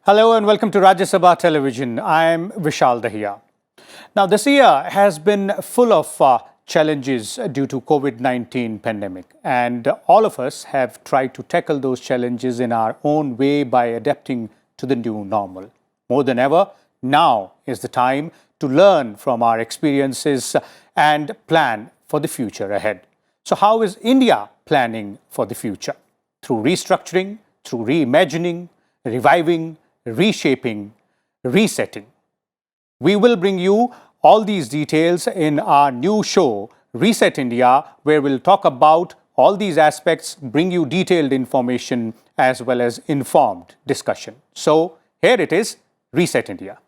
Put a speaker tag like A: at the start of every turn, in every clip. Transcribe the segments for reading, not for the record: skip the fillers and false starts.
A: Hello and welcome to Rajya Sabha Television. I am Vishal Dahiya. Now, this year has been full of challenges due to COVID-19 pandemic, and all of us have tried to tackle those challenges in our own way by adapting to the new normal. More than ever, now is the time to learn from our experiences and plan for the future ahead. So how is India planning for the future? Through restructuring, through reimagining, reviving, reshaping, resetting. We will bring you all these details in our new show, Reset India, where we'll talk about all these aspects, bring you detailed information as well as informed discussion. So here it is, Reset India.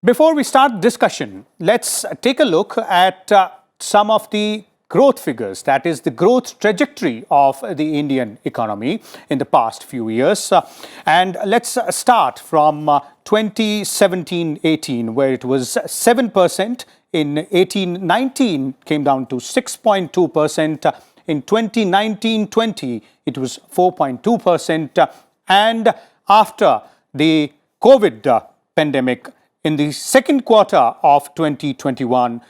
A: Before we start discussion, let's take a look at some of the growth figures, that is the growth trajectory of the Indian economy in the past few years. And let's start from 2017-18, where it was 7%. In 18-19, came down to 6.2%. In 2019-20, it was 4.2%. And after the COVID pandemic, in the second quarter of 2020-21,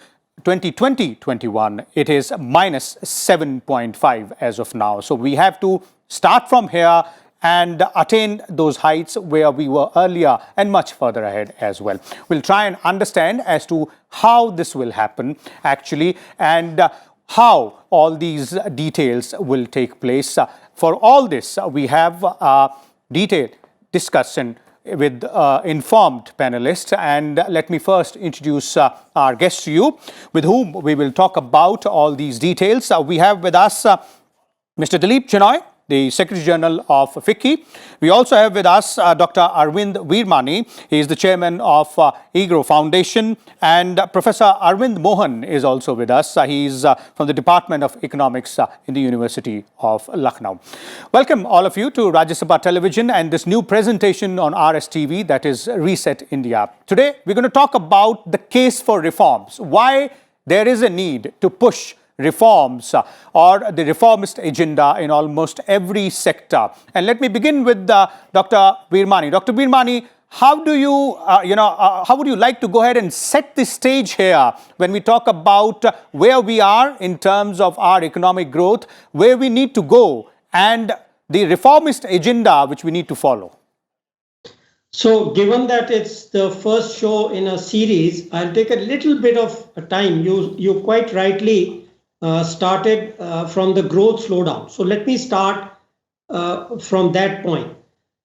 A: it is minus 7.5 as of now. So we have to start from here and attain those heights where we were earlier and much further ahead as well. We'll try and understand as to how this will happen actually and how all these details will take place. For all this, we have a detailed discussion with informed panelists, and let me first introduce our guests to you, with whom we will talk about all these details. We have with us Mr. Dilip Chenoy, the Secretary General of FICCI. We also have with us Dr. Arvind Virmani. He is the Chairman of EGROW Foundation, and Professor Arvind Mohan is also with us. He is from the Department of Economics in the University of Lucknow. Welcome all of you to Rajya Sabha Television and this new presentation on RSTV, that is Reset India. Today we're going to talk about the case for reforms, why there is a need to push reforms or the reformist agenda in almost every sector. And let me begin with Dr. Virmani. Dr. Virmani, how do you, how would you like to go ahead and set the stage here when we talk about where we are in terms of our economic growth, where we need to go, and the reformist agenda which we need to follow?
B: So given that it's the first show in a series, I'll take a little bit of time. You quite rightly started from the growth slowdown. So let me start from that point.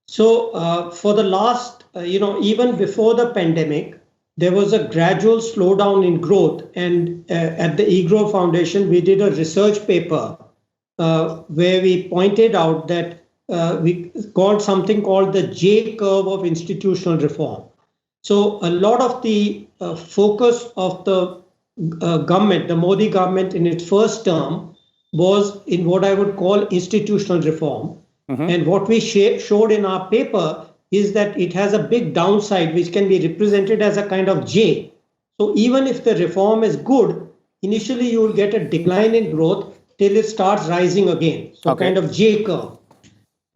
B: So for the last, even before the pandemic, there was a gradual slowdown in growth. And at the EGROW Foundation, we did a research paper where we pointed out that we called something called the J curve of institutional reform. So a lot of the focus of the government, the Modi government in its first term, was in what I would call institutional reform. And what we showed in our paper is that it has a big downside, which can be represented as a kind of J. So even if the reform is good, initially you will get a decline in growth till it starts rising again. So kind of J curve.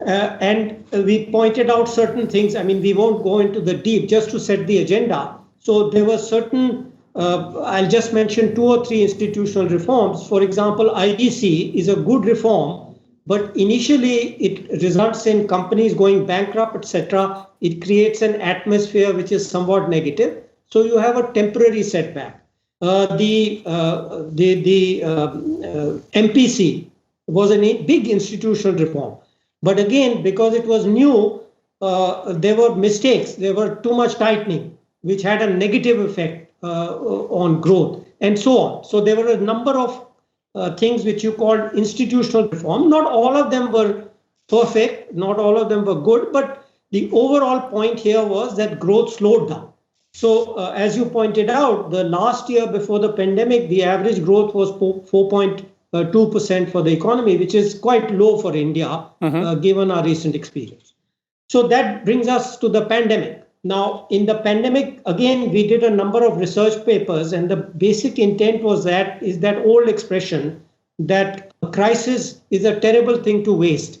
B: And we pointed out certain things. I mean, we won't go into the deep, just to set the agenda. So there were certain I'll just mention 2 or 3 institutional reforms. For example, IBC is a good reform, but initially it results in companies going bankrupt, etc. It creates an atmosphere which is somewhat negative. So you have a temporary setback. The MPC was a big institutional reform. But again, because it was new, there were mistakes. There were too much tightening, which had a negative effect on growth, and so on. So there were a number of things which you called institutional reform. Not all of them were perfect, not all of them were good, but the overall point here was that growth slowed down. So as you pointed out, the last year before the pandemic, the average growth was 4.2% for the economy, which is quite low for India, given our recent experience. So that brings us to the pandemic. Now, in the pandemic, again, we did a number of research papers, and the basic intent was that old expression that a crisis is a terrible thing to waste.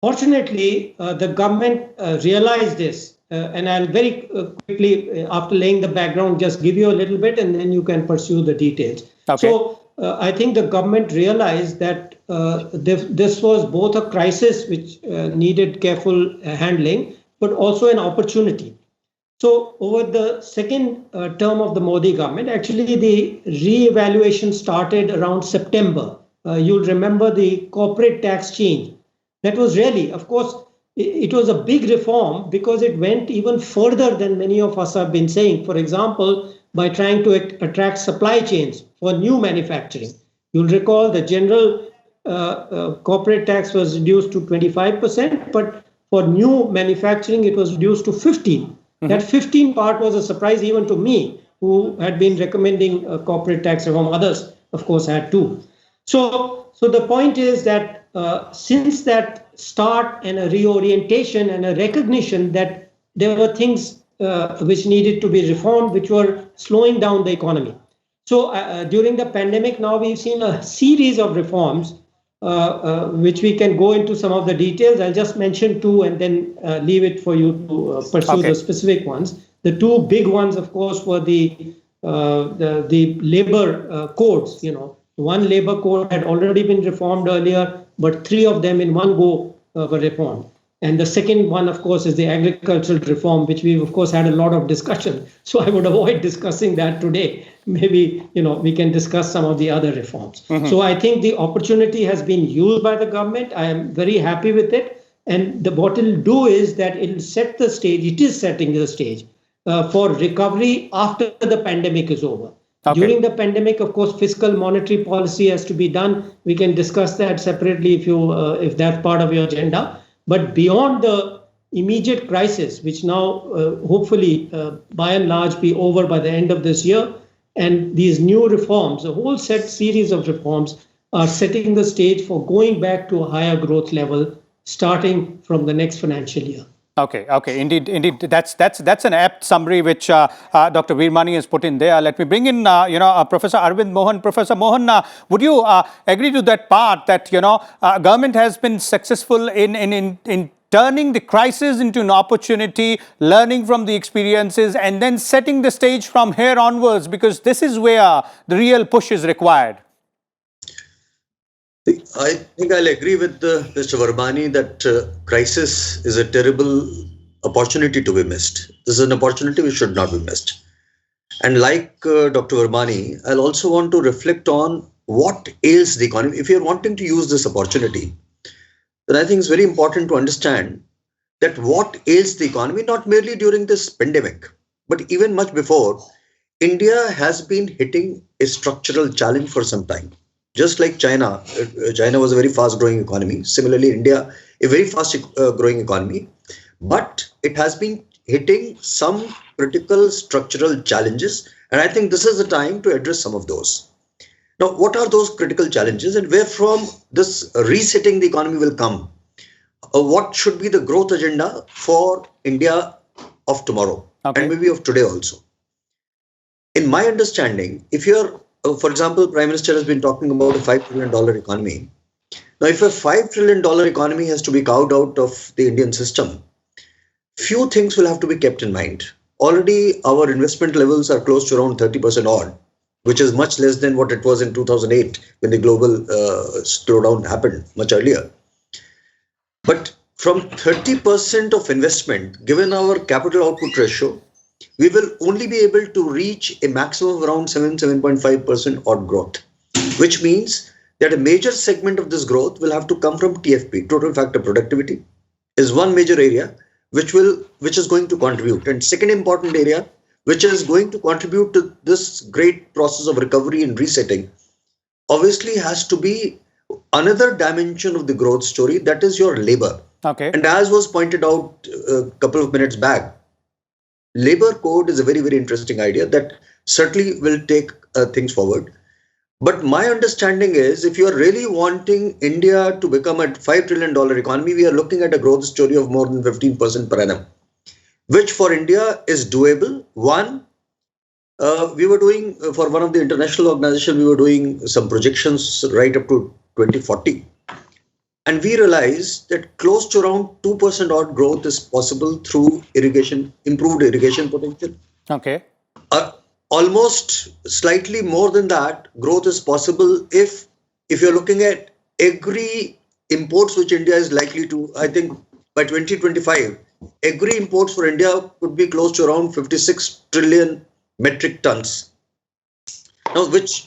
B: Fortunately, the government realized this, and I'll very quickly, after laying the background, just give you a little bit, and then you can pursue the details.
A: Okay.
B: So I think the government realized that this was both a crisis which needed careful handling, but also an opportunity. So over the second term of the Modi government, actually the re-evaluation started around September. You'll remember the corporate tax change. That was really, of course, it was a big reform because it went even further than many of us have been saying. For example, by trying to attract supply chains for new manufacturing. You'll recall the general corporate tax was reduced to 25%, but for new manufacturing, it was reduced to 15%. That 15 part was a surprise even to me, who had been recommending corporate tax reform. Others, of course, had too. So the point is that since that start and a reorientation and a recognition that there were things which needed to be reformed, which were slowing down the economy. So during the pandemic, now we've seen a series of reforms, which we can go into some of the details. I'll just mention two and then leave it for you to pursue the specific ones. The two big ones, of course, were the labor codes. One labor code had already been reformed earlier, but three of them in one go were reformed. And the second one, of course, is the agricultural reform, which we've, of course, had a lot of discussion. So I would avoid discussing that today. Maybe, we can discuss some of the other reforms. So I think the opportunity has been used by the government. I am very happy with it. And what it'll do is that it'll set the stage, it is setting the stage for recovery after the pandemic is over. During the pandemic, of course, fiscal monetary policy has to be done. We can discuss that separately if that's part of your agenda. But beyond the immediate crisis, which now hopefully by and large be over by the end of this year, and these new reforms, a whole series of reforms are setting the stage for going back to a higher growth level starting from the next financial year.
A: Okay. Indeed. That's an apt summary which Dr. Virmani has put in there. Let me bring in, Professor Arvind Mohan. Professor Mohan, would you agree to that part that, government has been successful in turning the crisis into an opportunity, learning from the experiences, and then setting the stage from here onwards, because this is where the real push is required?
C: I think I'll agree with Mr. Virmani that crisis is a terrible opportunity to be missed. This is an opportunity which should not be missed. And like Dr. Virmani, I'll also want to reflect on what ails the economy. If you're wanting to use this opportunity, then I think it's very important to understand that what ails the economy, not merely during this pandemic, but even much before, India has been hitting a structural challenge for some time. Just like China was a very fast-growing economy. Similarly, India, a very fast-growing economy, but it has been hitting some critical structural challenges, and I think this is the time to address some of those. Now, what are those critical challenges, and where from this resetting the economy will come? What should be the growth agenda for India of tomorrow and maybe of today also? In my understanding, if you're for example, Prime Minister has been talking about a $5 trillion economy. Now, if a $5 trillion economy has to be carved out of the Indian system, few things will have to be kept in mind. Already, our investment levels are close to around 30% odd, which is much less than what it was in 2008 when the global slowdown happened much earlier. But from 30% of investment, given our capital output ratio, we will only be able to reach a maximum of around 7.5% odd growth, which means that a major segment of this growth will have to come from TFP, total factor productivity, is one major area which is going to contribute. And second important area, which is going to contribute to this great process of recovery and resetting, obviously has to be another dimension of the growth story, that is your labor. And as was pointed out a couple of minutes back, labor code is a very, very interesting idea that certainly will take things forward. But my understanding is if you are really wanting India to become a $5 trillion economy, we are looking at a growth story of more than 15% per annum, which for India is doable. One, we were doing, for one of the international organizations, we were doing some projections right up to 2040. And we realized that close to around 2% odd growth is possible through irrigation, improved irrigation potential.
A: Okay.
C: Almost slightly more than that, growth is possible if you're looking at agri imports, which India is likely to, I think by 2025, agri imports for India could be close to around 56 trillion metric tons. Now, which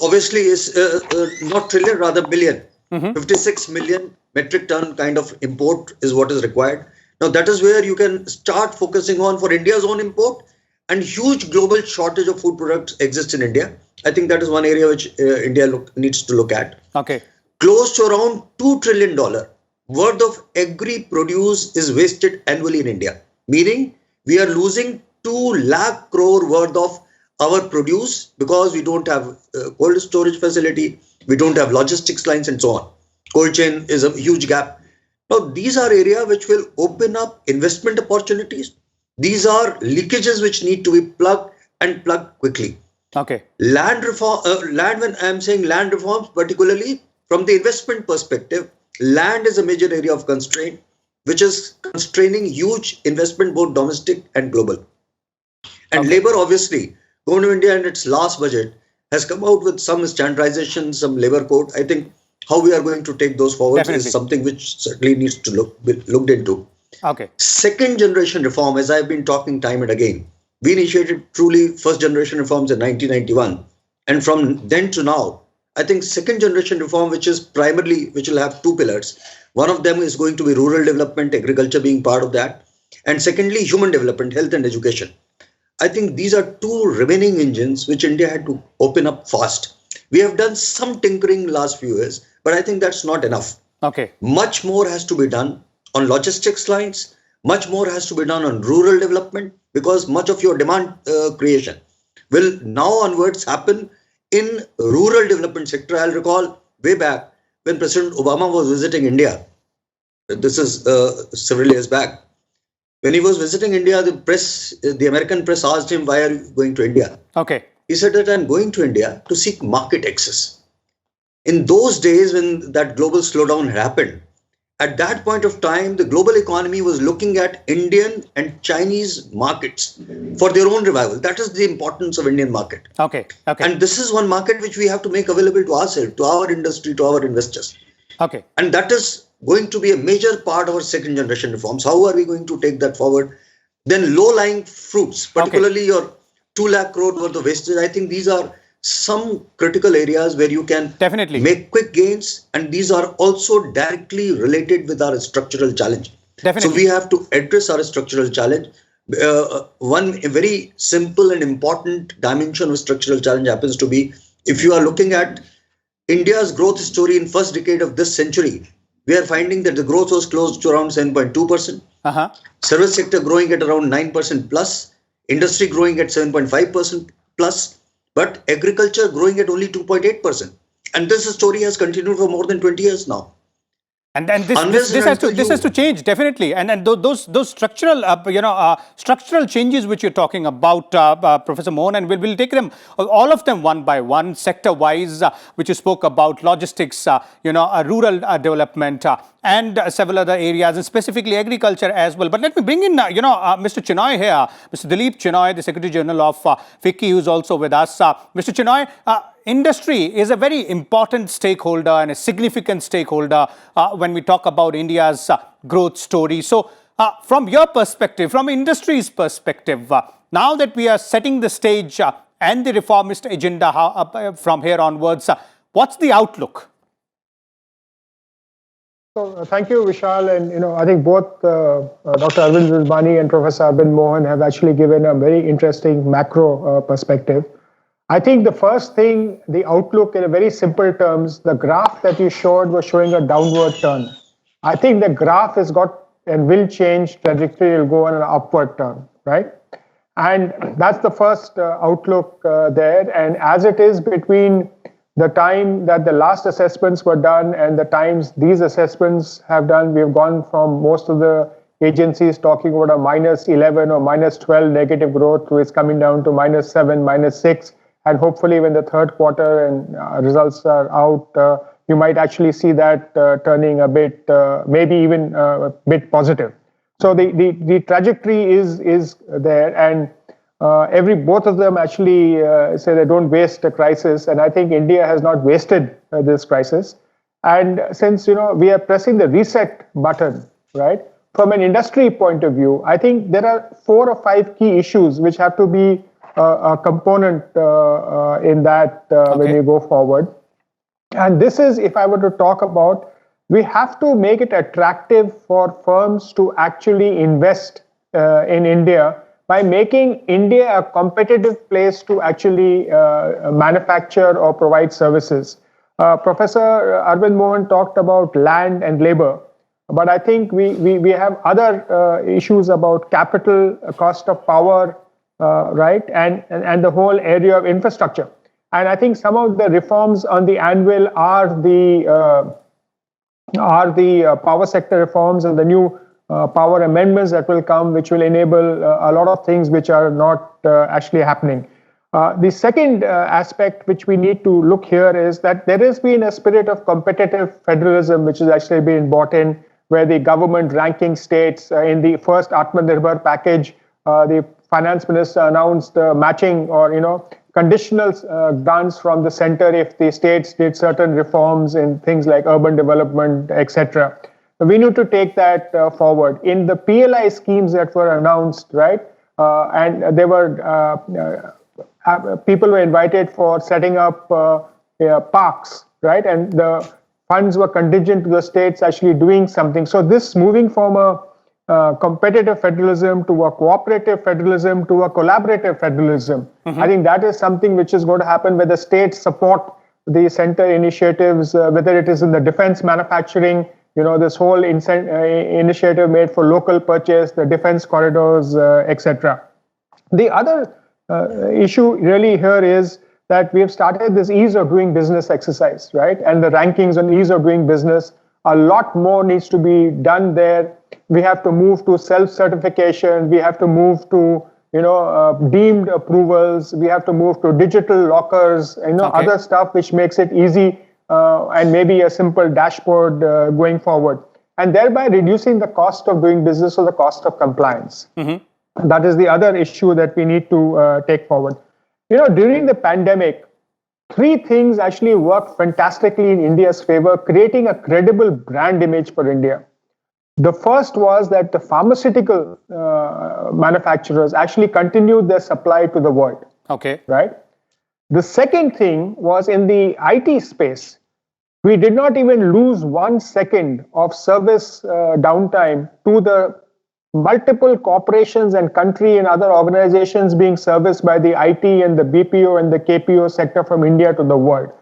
C: obviously is not trillion, rather billion. 56 million metric ton kind of import is what is required. Now, that is where you can start focusing on for India's own import, and huge global shortage of food products exists in India. I think that is one area which India needs to look at.
A: Okay.
C: Close to around $2 trillion worth of agri produce is wasted annually in India, meaning we are losing 2 lakh crore worth of our produce because we don't have cold storage facility, we don't have logistics lines and so on. Cold chain is a huge gap. Now, these are areas which will open up investment opportunities. These are leakages which need to be plugged and plugged quickly.
A: Okay.
C: Land reform, when I am saying land reforms, particularly from the investment perspective, land is a major area of constraint, which is constraining huge investment, both domestic and global. And labor, obviously, Government of India in its last budget has come out with some standardization, some labor code. I think how we are going to take those forward is something which certainly needs to be looked into.
A: Okay.
C: Second generation reform, as I've been talking time and again, we initiated truly first generation reforms in 1991. And from then to now, I think second generation reform, which will have 2 pillars. One of them is going to be rural development, agriculture being part of that. And secondly, human development, health and education. I think these are 2 remaining engines which India had to open up fast. We have done some tinkering last few years, but I think that's not enough.
A: Okay.
C: Much more has to be done on logistics lines. Much more has to be done on rural development, because much of your demand creation will now onwards happen in rural development sector. I'll recall way back when President Obama was visiting India. This is several years back. When he was visiting India, the American press asked him, why are you going to India?
A: Okay.
C: He said that I'm going to India to seek market access. In those days when that global slowdown happened, at that point of time, the global economy was looking at Indian and Chinese markets for their own revival. That is the importance of Indian market.
A: Okay. Okay.
C: And this is one market which we have to make available to ourselves, to our industry, to our investors.
A: Okay.
C: And that is going to be a major part of our second generation reforms. How are we going to take that forward? Then low-lying fruits, particularly your 2 lakh crore worth of wastage. I think these are some critical areas where you can
A: definitely
C: make quick gains, and these are also directly related with our structural challenge.
A: Definitely.
C: So we have to address our structural challenge. One very simple and important dimension of structural challenge happens to be, if you are looking at India's growth story in first decade of this century, we are finding that the growth was close to around 7.2%. Service sector growing at around 9% plus, industry growing at 7.5% plus, but agriculture growing at only 2.8%. And this story has continued for more than 20 years now.
A: And this has to change, definitely. And those structural structural changes which you're talking about, Professor Mohan, and we'll take them all of them one by one, sector wise, which you spoke about, logistics, rural development, and several other areas, and specifically agriculture as well. But let me bring in Mr. Chenoy here, Mr. Dilip Chenoy, the Secretary General of FICCI, who's also with us. Mr. Chenoy, industry is a very important stakeholder and a significant stakeholder when we talk about India's growth story. So from your perspective, from industry's perspective, now that we are setting the stage and the reformist agenda from here onwards, what's the outlook?
D: So thank you, Vishal. And, I think both Dr. Arvind Virmani and Professor Arvind Mohan have actually given a very interesting macro perspective. I think the first thing, the outlook in a very simple terms, the graph that you showed was showing a downward turn. I think the graph has got and will change, trajectory will go on an upward turn, right? And that's the first outlook there. And as it is between the time that the last assessments were done and the times these assessments have done, we have gone from most of the agencies talking about a -11 or -12 negative growth to it's coming down to -7, -6. And hopefully when the third quarter and results are out, you might actually see that turning a bit, maybe even a bit positive. So the trajectory is there, and both of them actually say they don't waste a crisis, and I think India has not wasted this crisis. And since we are pressing the reset button, right? From an industry point of view, I think there are 4 or 5 key issues which have to be a component in that when you go forward. And this is, if I were to talk about, we have to make it attractive for firms to actually invest in India by making India a competitive place to actually manufacture or provide services. Professor Arvind Mohan talked about land and labor, but I think we have other issues about capital, cost of power, right, and the whole area of infrastructure. And I think some of the reforms on the anvil are the power sector reforms and the new power amendments that will come, which will enable a lot of things which are not actually happening. The second aspect which we need to look here is that there has been a spirit of competitive federalism which has actually been brought in, where the government ranking states in the first Atmanirbhar package, the finance minister announced matching or conditional grants from the center if the states did certain reforms in things like urban development, etc. We need to take that forward. In the PLI schemes that were announced, right, and there were people were invited for setting up parks, right, and the funds were contingent to the states actually doing something. So this moving from a competitive federalism to a cooperative federalism to a collaborative federalism, I think that is something which is going to happen where the states support the center initiatives, whether it is in the defense manufacturing, this whole initiative made for local purchase, the defense corridors, etc. The other issue really here is that we have started this ease of doing business exercise, right? And the rankings on ease of doing business, a lot more needs to be done there. We have to move to self-certification. We have to move to, deemed approvals. We have to move to digital lockers, other stuff which makes it easy and maybe a simple dashboard going forward. And thereby reducing the cost of doing business or the cost of compliance. That is the other issue that we need to take forward. During the pandemic, 3 things actually worked fantastically in India's favor, creating a credible brand image for India. The first was that the pharmaceutical manufacturers actually continued their supply to the world.
A: Okay.
D: Right? The second thing was in the IT space. We did not even lose 1 second of service downtime to the multiple corporations and country and other organizations being serviced by the IT and the BPO and the KPO sector from India to the world.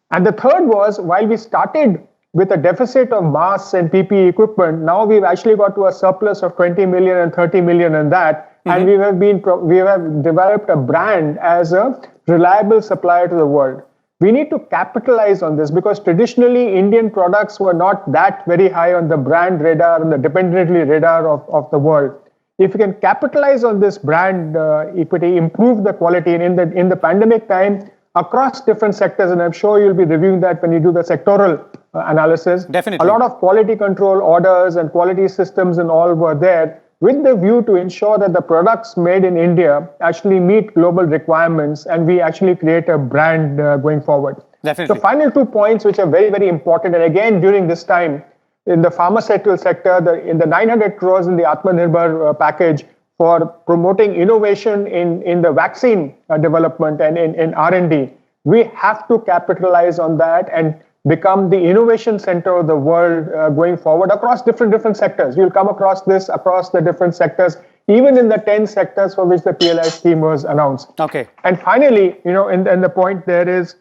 D: And the third was, while we started with a deficit of masks and PPE equipment, now we've actually got to a surplus of 20 million and 30 million in that. And we have developed a brand as a reliable supplier to the world. We need to capitalize on this because traditionally Indian products were not that very high on the brand radar and the dependently radar of the world. If you can capitalize on this brand equity, improve the quality, and in the pandemic time across different sectors, and I'm sure you'll be reviewing that when you do the sectoral analysis.
A: Definitely.
D: A lot of quality control orders and quality systems and all were there with the view to ensure that the products made in India actually meet global requirements and we actually create a brand going forward.
A: Definitely.
D: The final 2 points which are very, very important, and again during this time in the pharmaceutical sector, in the 900 crores in the Atmanirbhar package for promoting innovation in the vaccine development and in R&D, we have to capitalize on that and become the innovation center of the world going forward across different sectors. You'll come across this across the different sectors, even in the 10 sectors for which the PLI scheme was announced.
A: Okay.
D: And finally, and the point there is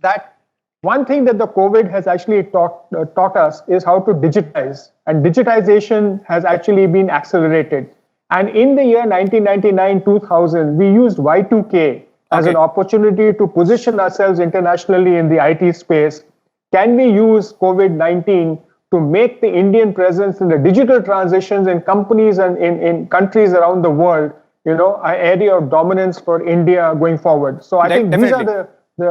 D: that one thing that the COVID has actually taught us is how to digitize, and digitization has actually been accelerated. And in the year 1999-2000, we used Y2K as an opportunity to position ourselves internationally in the IT space. Can we use COVID-19 to make the Indian presence in the digital transitions in companies and in countries around the world, an area of dominance for India going forward? So I think these are the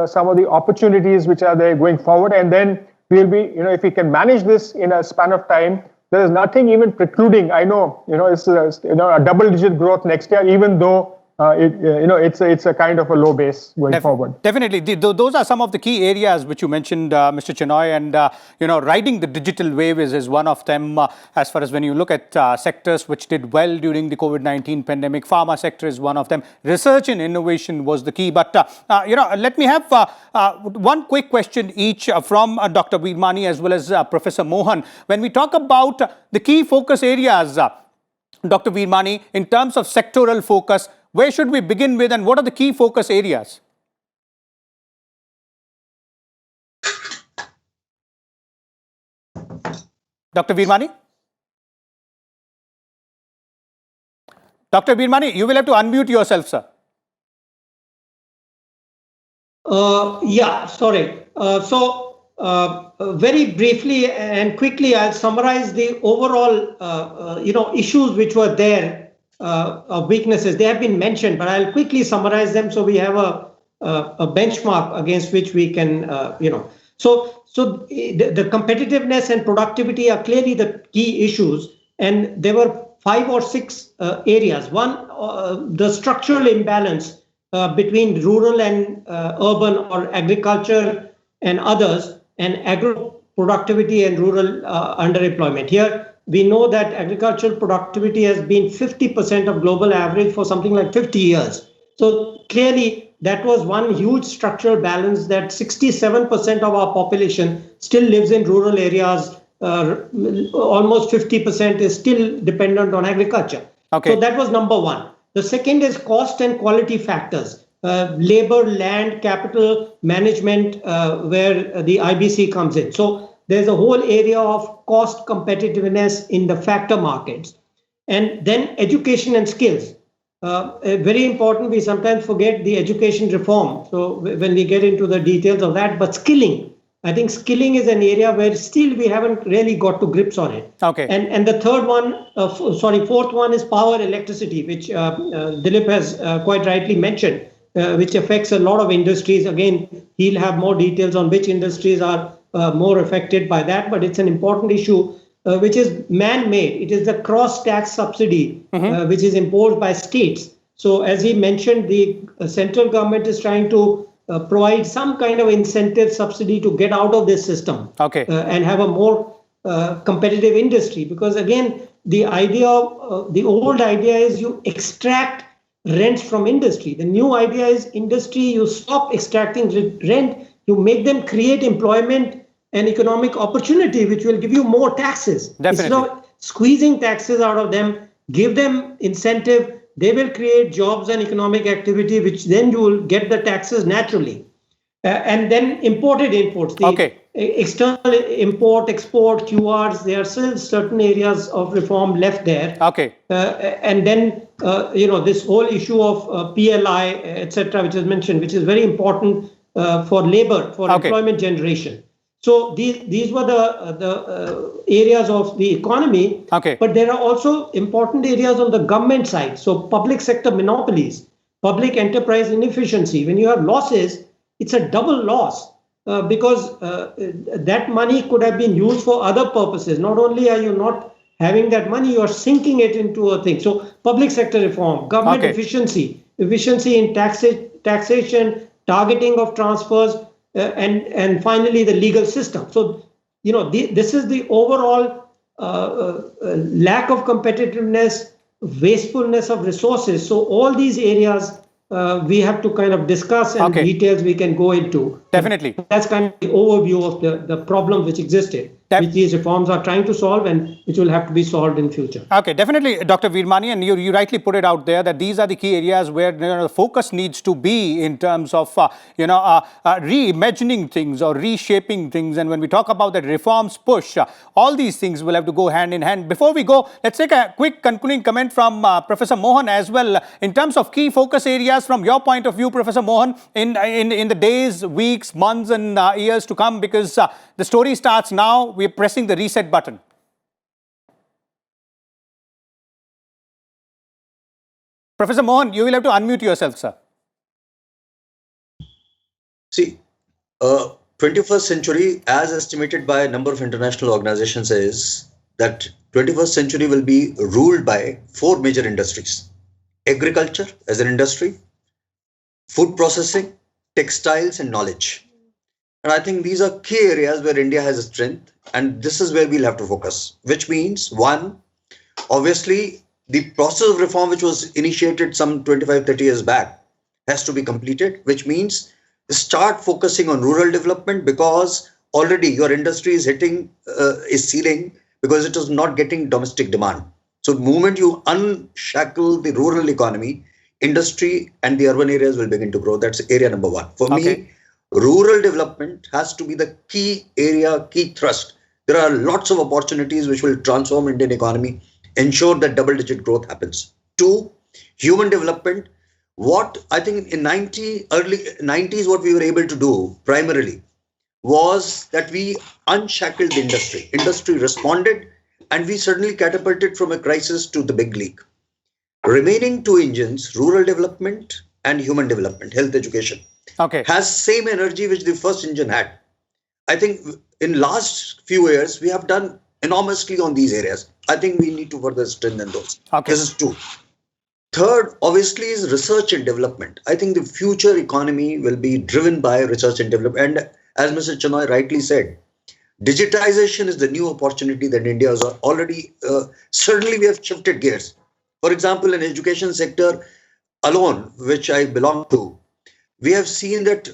D: some of the opportunities which are there going forward, and then we'll be, if we can manage this in a span of time, there is nothing even precluding. I know, it's a double-digit growth next year, even though it's a kind of a low base going forward.
A: Definitely. Those are some of the key areas which you mentioned, Mr. Chenoy, and, riding the digital wave is one of them, as far as when you look at sectors which did well during the COVID-19 pandemic. Pharma sector is one of them. Research and innovation was the key. But, let me have one quick question each from Dr. Virmani as well as Professor Mohan. When we talk about the key focus areas, Dr. Virmani, in terms of sectoral focus, where should we begin with, and what are the key focus areas? Dr. Virmani? Dr. Virmani, you will have to unmute yourself, sir.
B: Yeah, sorry. Very briefly and quickly, I'll summarize the overall, issues which were there, of weaknesses. They have been mentioned, but I'll quickly summarize them so we have a benchmark against which we can, So the competitiveness and productivity are clearly the key issues, and there were 5 or 6 areas. One, the structural imbalance between rural and urban, or agriculture and others, and agro productivity and rural underemployment. Here, we know that agricultural productivity has been 50% of global average for something like 50 years. So clearly, that was one huge structural balance, that 67% of our population still lives in rural areas. Almost 50% is still dependent on agriculture.
A: Okay.
B: So that was number one. The second is cost and quality factors. Labor, land, capital, management, where the IBC comes in. So there's a whole area of cost competitiveness in the factor markets. And then education and skills. Very important, we sometimes forget the education reform. So when we get into the details of that, but skilling, I think skilling is an area where still we haven't really got to grips on it.
A: Okay.
B: And the third one, fourth one is power electricity, which Dilip has quite rightly mentioned, which affects a lot of industries. Again, he'll have more details on which industries are more affected by that, but it's an important issue, which is man-made. It is the cross-tax subsidy, which is imposed by states. So as he mentioned, the central government is trying to provide some kind of incentive subsidy to get out of this system.
A: Okay.
B: And have a more competitive industry. Because again, the old idea is you extract rents from industry. The new idea is industry, you stop extracting rent, you make them create employment and economic opportunity, which will give you more taxes.
A: Definitely.
B: Instead of squeezing taxes out of them, give them incentive, they will create jobs and economic activity, which then you will get the taxes naturally. And then imported imports, the external import, export, QRs, there are still certain areas of reform left there.
A: Okay.
B: And then, this whole issue of PLI, etc., which is mentioned, which is very important for labor, for employment generation. So these were the areas of the economy.
A: Okay.
B: But there are also important areas on the government side. So public sector monopolies, public enterprise inefficiency. When you have losses, it's a double loss because that money could have been used for other purposes. Not only are you not having that money, you are sinking it into a thing. So public sector reform, government efficiency in taxation, targeting of transfers, and finally the legal system. So, this is the overall lack of competitiveness, wastefulness of resources. So all these areas we have to kind of discuss, and details we can go into.
A: Definitely.
B: That's kind of the overview of the problem which existed, which these reforms are trying to solve and which will have to be solved in future.
A: Okay, definitely, Dr. Virmani, and you rightly put it out there that these are the key areas where the focus needs to be in terms of reimagining things or reshaping things. And when we talk about that reforms push, all these things will have to go hand in hand. Before we go, let's take a quick concluding comment from Professor Mohan as well in terms of key focus areas from your point of view, Professor Mohan, in the days, weeks, months and years to come, because the story starts now. We're pressing the reset button. Professor Mohan, you will have to unmute yourself, sir.
C: See, 21st century, as estimated by a number of international organizations, is that 21st century will be ruled by four major industries: agriculture as an industry, food processing, textiles, and knowledge. And I think these are key areas where India has a strength, and this is where we'll have to focus, which means one, obviously, the process of reform which was initiated some 25, 30 years back has to be completed, which means start focusing on rural development, because already your industry is hitting a ceiling because it is not getting domestic demand. So the moment you unshackle the rural economy, industry and the urban areas will begin to grow. That's area number one. For me, rural development has to be the key area, key thrust. There are lots of opportunities which will transform Indian economy, ensure that double-digit growth happens. Two, human development. What I think in early 90s, what we were able to do primarily was that we unshackled the industry. Industry responded, and we suddenly catapulted from a crisis to the big league. Remaining two engines, rural development and human development, health education, has same energy which the first engine had. I think in last few years, we have done enormously on these areas. I think we need to further strengthen those. This is two. Third, obviously, is research and development. I think the future economy will be driven by research and development. And as Mr. Chenoy rightly said, digitization is the new opportunity that India has already, certainly we have shifted gears. For example, in education sector alone, which I belong to, we have seen that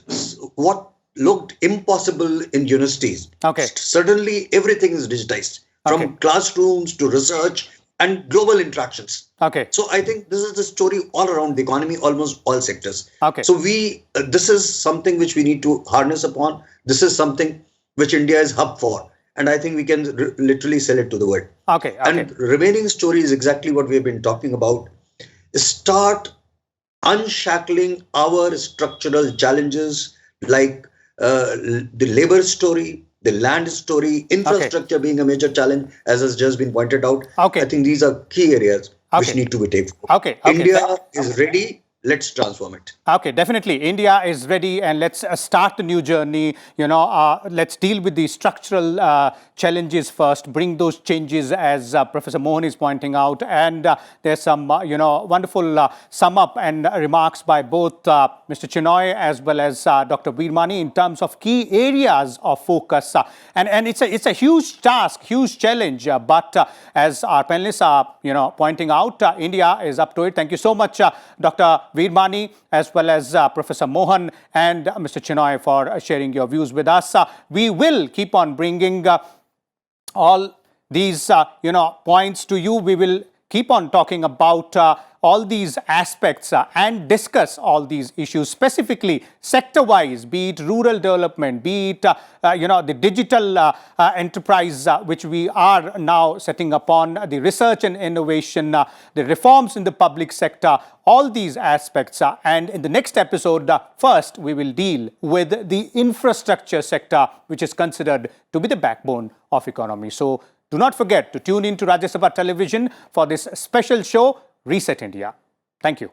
C: what looked impossible in universities, suddenly everything is digitized, from classrooms to research and global interactions. So I think this is the story all around the economy, almost all sectors. So this is something which we need to harness upon. This is something which India is hub for. And I think we can literally sell it to the world. And remaining story is exactly what we have been talking about. Start unshackling our structural challenges like the labor story, the land story, infrastructure being a major challenge, as has just been pointed out. I think these are key areas which need to be taken. India is ready. Let's transform it.
A: Definitely. India is ready, and let's start the new journey. Let's deal with the structural challenges first, bring those changes as Professor Mohan is pointing out. And there's some, wonderful sum up and remarks by both Mr. Chenoy as well as Dr. Virmani in terms of key areas of focus. And it's a huge task, huge challenge. But as our panelists are, pointing out, India is up to it. Thank you so much, Dr. Virmani, as well as Professor Mohan and Mr. Chenoy for sharing your views with us. We will keep on bringing all these, points to you. We will keep on talking about all these aspects and discuss all these issues specifically sector-wise, be it rural development, be it, the digital enterprise which we are now setting upon, the research and innovation, the reforms in the public sector, all these aspects. And in the next episode, first we will deal with the infrastructure sector, which is considered to be the backbone of economy. So do not forget to tune in to Rajya Sabha Television for this special show, Reset India. Thank you.